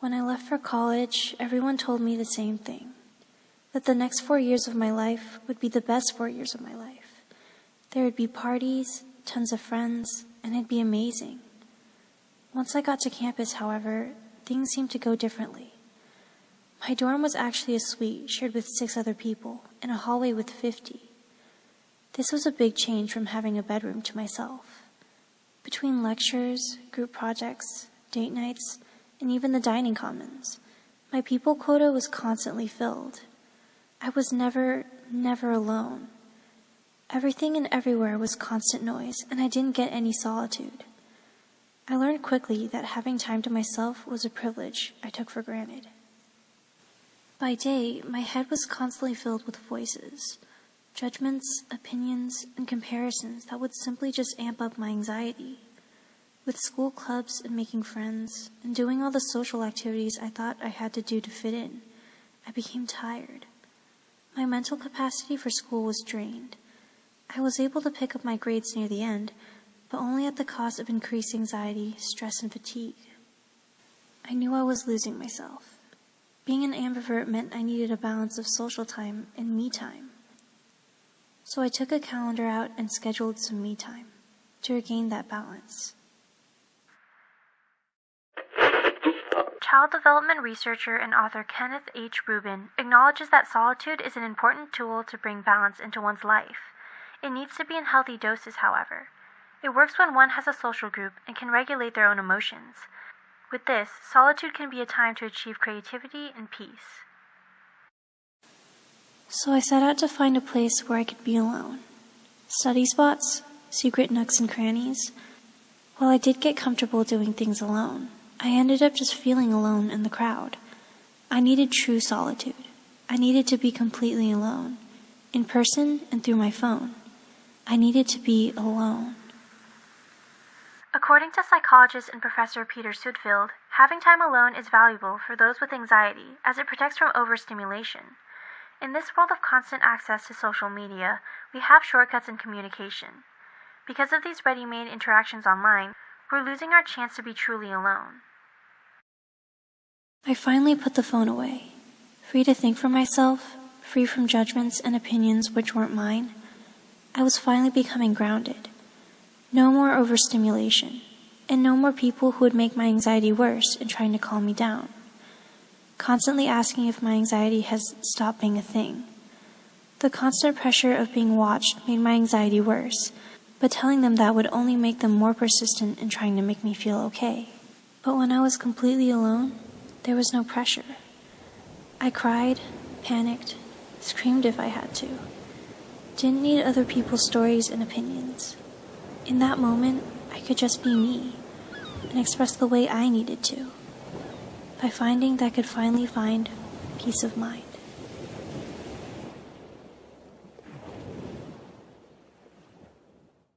When I left for college, everyone told me the same thing, that the next 4 years of my life would be the best 4 years of my life. There would be parties, tons of friends, and it'd be amazing. Once I got to campus, however, things seemed to go differently. My dorm was actually a suite shared with 6 other people in a hallway with 50. This was a big change from having a bedroom to myself. Between lectures, group projects, date nights, and even the dining commons, my people quota was constantly filled. I was never alone. Everything and everywhere was constant noise, and I didn't get any solitude. I learned quickly that having time to myself was a privilege I took for granted. By day, my head was constantly filled with voices, judgments, opinions, and comparisons that would simply just amp up my anxiety. With school clubs and making friends, and doing all the social activities I thought I had to do to fit in, I became tired. My mental capacity for school was drained. I was able to pick up my grades near the end, but only at the cost of increased anxiety, stress, and fatigue. I knew I was losing myself. Being an ambivert meant I needed a balance of social time and me time. So I took a calendar out and scheduled some me time to regain that balance. Child development researcher and author Kenneth H. Rubin acknowledges that solitude is an important tool to bring balance into one's life. It needs to be in healthy doses, however. It works when one has a social group and can regulate their own emotions. With this, solitude can be a time to achieve creativity and peace. So I set out to find a place where I could be alone. Study spots, secret nooks and crannies. While I did get comfortable doing things alone, I ended up just feeling alone in the crowd. I needed true solitude. I needed to be completely alone, in person and through my phone. I needed to be alone. According to psychologist and professor Peter Sudfield, having time alone is valuable for those with anxiety as it protects from overstimulation. In this world of constant access to social media, we have shortcuts in communication. Because of these ready-made interactions online, we're losing our chance to be truly alone. I finally put the phone away, free to think for myself, free from judgments and opinions which weren't mine. I was finally becoming grounded. No more overstimulation, and no more people who would make my anxiety worse in trying to calm me down. Constantly asking if my anxiety has stopped being a thing. The constant pressure of being watched made my anxiety worse, but telling them that would only make them more persistent in trying to make me feel okay. But when I was completely alone, there was no pressure. I cried, panicked, screamed if I had to. Didn't need other people's stories and opinions. In that moment, I could just be me and express the way I needed to. By finding that I could finally find peace of mind.